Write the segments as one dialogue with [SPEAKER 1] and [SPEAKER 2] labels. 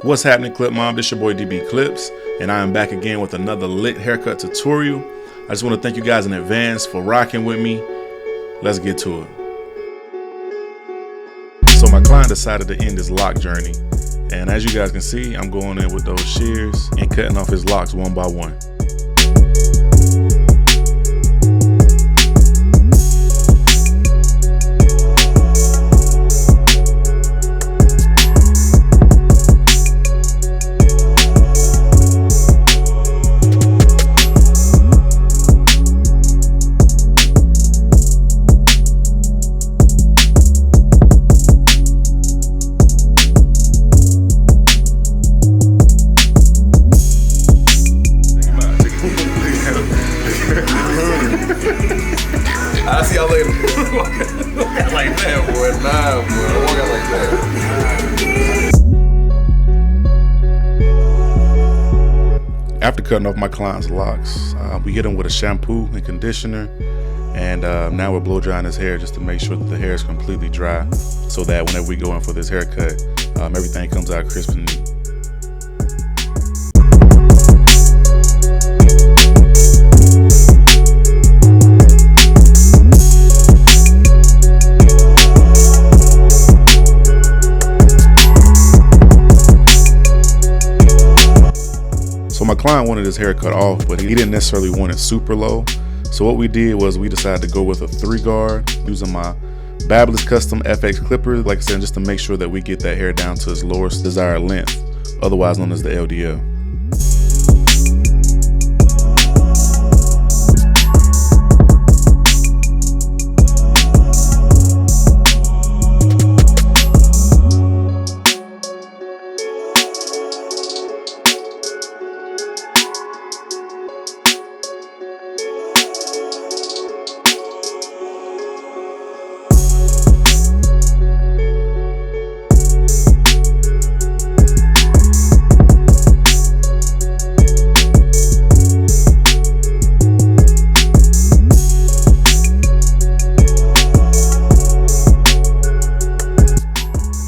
[SPEAKER 1] What's happening, Clip Mom? This your boy DB Clips, and I am back again with another lit haircut tutorial. I just want to thank you guys in advance for rocking with me. Let's get to it. So my client decided to end his lock journey, and as you guys can see, I'm going in with those shears and cutting off his locks one by one.
[SPEAKER 2] I see y'all later. Like that, boy. Nah, boy. I walk out like that.
[SPEAKER 1] After cutting off my client's locks, we hit him with a shampoo and conditioner, and now we're blow drying his hair just to make sure that the hair is completely dry, so that whenever we go in for this haircut, everything comes out crisp and neat. So my client wanted his hair cut off, but he didn't necessarily want it super low. So what we did was we decided to go with a 3-guard using my Babyless Custom FX clipper, like I said, just to make sure that we get that hair down to its lowest desired length, otherwise known as the LDL.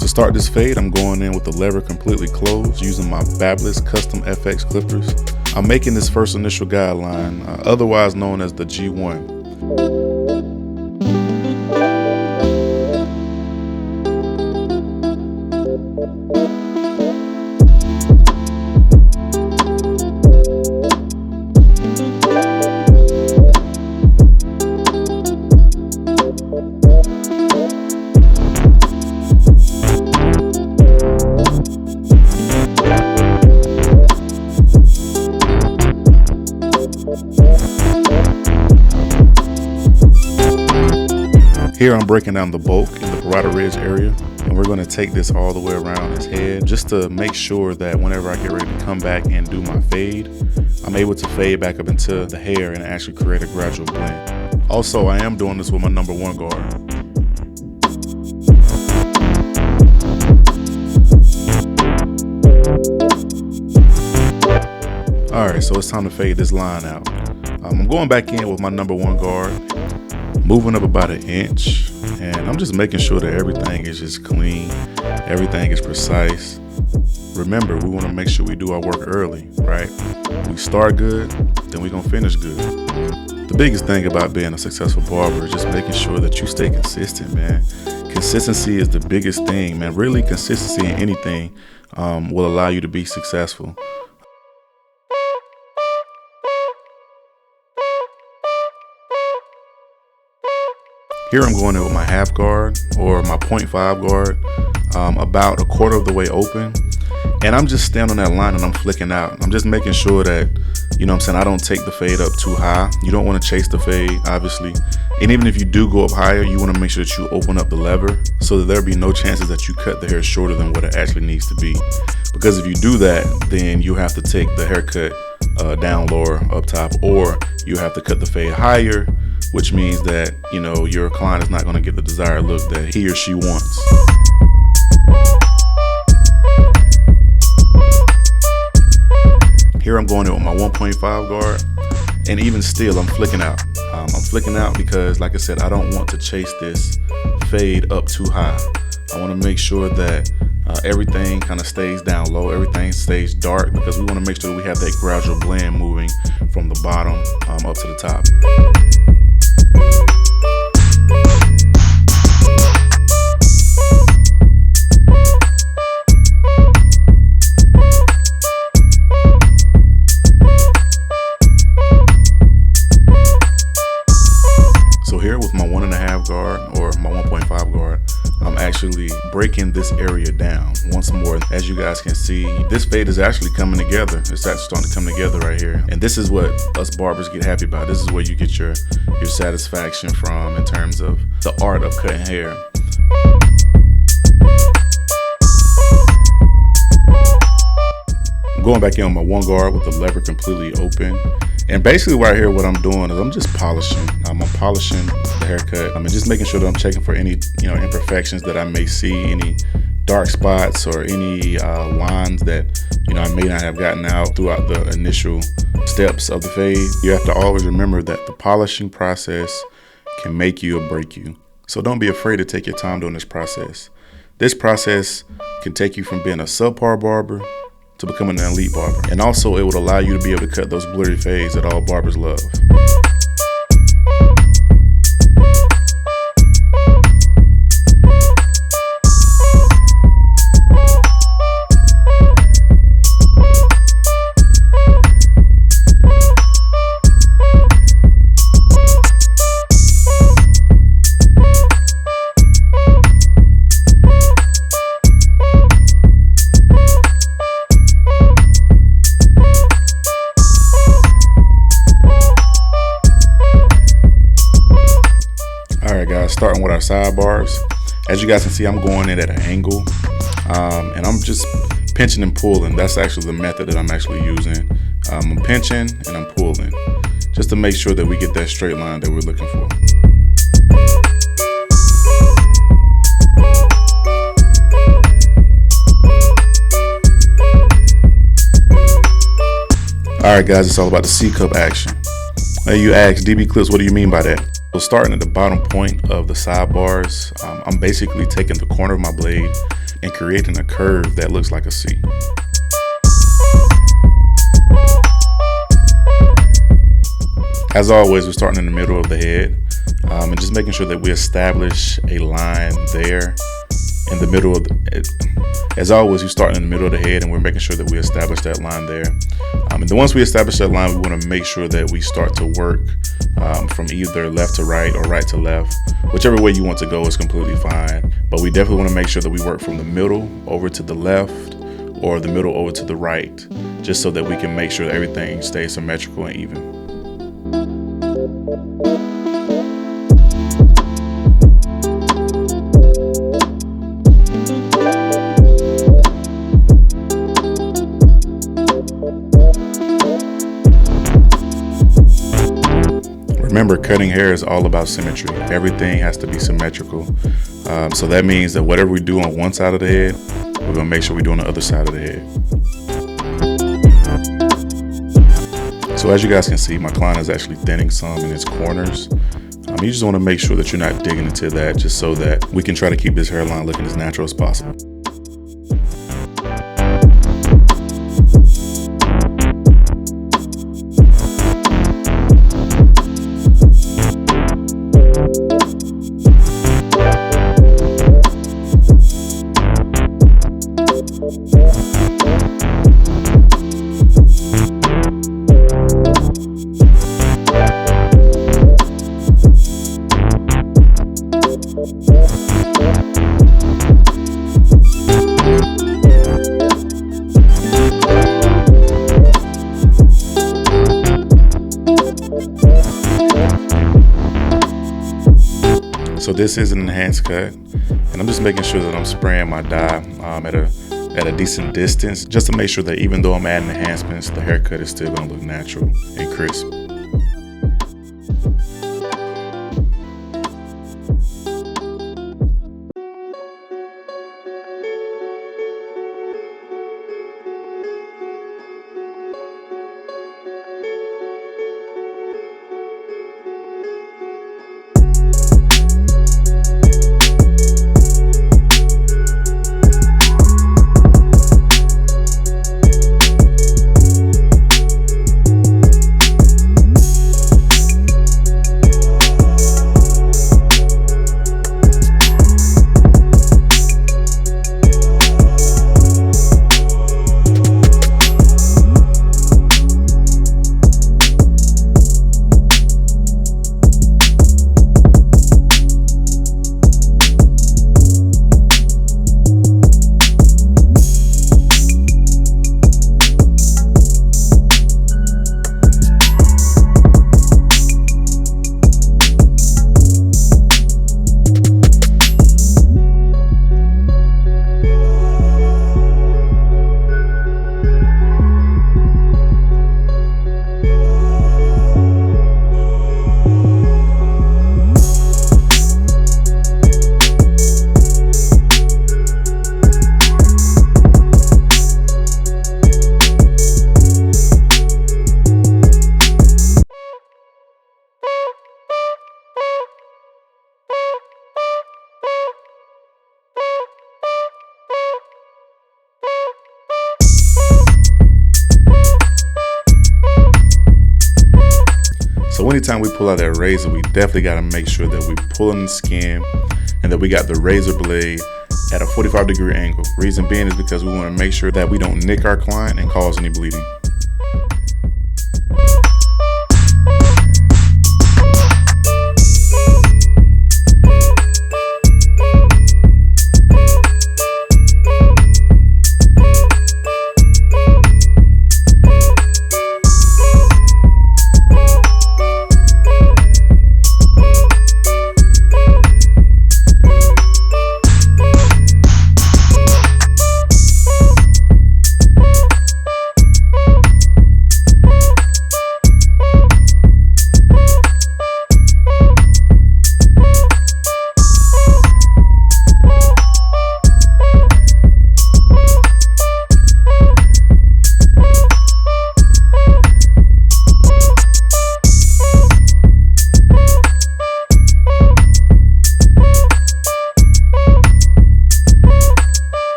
[SPEAKER 1] To start this fade, I'm going in with the lever completely closed using my Babyless Custom FX clippers. I'm making this first initial guideline, otherwise known as the G1. Here I'm breaking down the bulk in the parotid ridge area, and we're going to take this all the way around his head just to make sure that whenever I get ready to come back and do my fade, I'm able to fade back up into the hair and actually create a gradual blend. Also, I am doing this with my number 1 guard. Alright, so it's time to fade this line out. I'm going back in with my number 1 guard, moving up about 1 inch, and I'm just making sure that everything is just clean, everything is precise. Remember, we want to make sure we do our work early, right? We start good, then we're going to finish good. The biggest thing about being a successful barber is just making sure that you stay consistent, man. Consistency is the biggest thing, man. Really, consistency in anything will allow you to be successful. Here I'm going in with my half guard or my 0.5 guard, about 1/4 of the way open. And I'm just standing on that line and I'm flicking out. I'm just making sure that, you know what I'm saying, I don't take the fade up too high. You don't want to chase the fade, obviously. And even if you do go up higher, you want to make sure that you open up the lever so that there'll be no chances that you cut the hair shorter than what it actually needs to be. Because if you do that, then you have to take the haircut down lower up top, or you have to cut the fade higher, which means that, you know, your client is not going to get the desired look that he or she wants. Here I'm going in with my 1.5 guard, and even still I'm flicking out. I'm flicking out because, like I said, I don't want to chase this fade up too high. I want to make sure that everything kind of stays down low, everything stays dark, because we want to make sure that we have that gradual blend moving from the bottom up to the top. So here with my 1.5 guard or my 1.5 guard, I'm actually breaking this area down once more. As you guys can see, this fade is actually coming together. It's actually starting to come together right here. And this is what us barbers get happy about. This is where you get your satisfaction from in terms of the art of cutting hair. I'm going back in on my 1 guard with the lever completely open. And basically right here, what I'm doing is I'm just polishing. I'm polishing the haircut. I'm just making sure that I'm checking for any, imperfections that I may see, any dark spots or any lines that, I may not have gotten out throughout the initial steps of the fade. You have to always remember that the polishing process can make you or break you. So don't be afraid to take your time doing this process. This process can take you from being a subpar barber to becoming an elite barber. And also it would allow you to be able to cut those blurry fades that all barbers love. Starting with our sidebars. As you guys can see, I'm going in at an angle and I'm just pinching and pulling. That's actually the method that I'm actually using. I'm pinching and I'm pulling just to make sure that we get that straight line that we're looking for. Alright guys, it's all about the C-cup action. Now you ask, DB Clips, what do you mean by that? So starting at the bottom point of the sidebars, I'm basically taking the corner of my blade and creating a curve that looks like a C. As always, we're starting in the middle of the head and just making sure that we establish a line there in the middle of as always, you're starting in the middle of the head and we're making sure that we establish that line there. And then once we establish that line, we want to make sure that we start to work from either left to right or right to left. Whichever way you want to go is completely fine. But we definitely want to make sure that we work from the middle over to the left or the middle over to the right, just so that we can make sure that everything stays symmetrical and even. Remember, cutting hair is all about symmetry. Everything has to be symmetrical. So that means that whatever we do on one side of the head, we're gonna make sure we do on the other side of the head. So as you guys can see, my client is actually thinning some in its corners. You just wanna make sure that you're not digging into that, just so that we can try to keep this hairline looking as natural as possible. So this is an enhanced cut, and I'm just making sure that I'm spraying my dye at a decent distance, just to make sure that even though I'm adding enhancements, the haircut is still gonna look natural and crisp. anytime we pull out that razor, we definitely got to make sure that we pulling the skin and that we got the razor blade at a 45-degree angle. Reason being is because we want to make sure that we don't nick our client and cause any bleeding.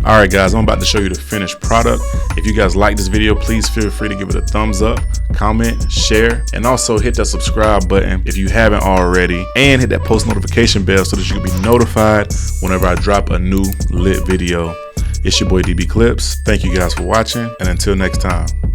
[SPEAKER 1] Alright guys, I'm about to show you the finished product. If you guys like this video, please feel free to give it a thumbs up, comment, share, and also hit that subscribe button if you haven't already, and hit that post notification bell so that you can be notified whenever I drop a new lit video. It's your boy DB Clips. Thank you guys for watching, and until next time.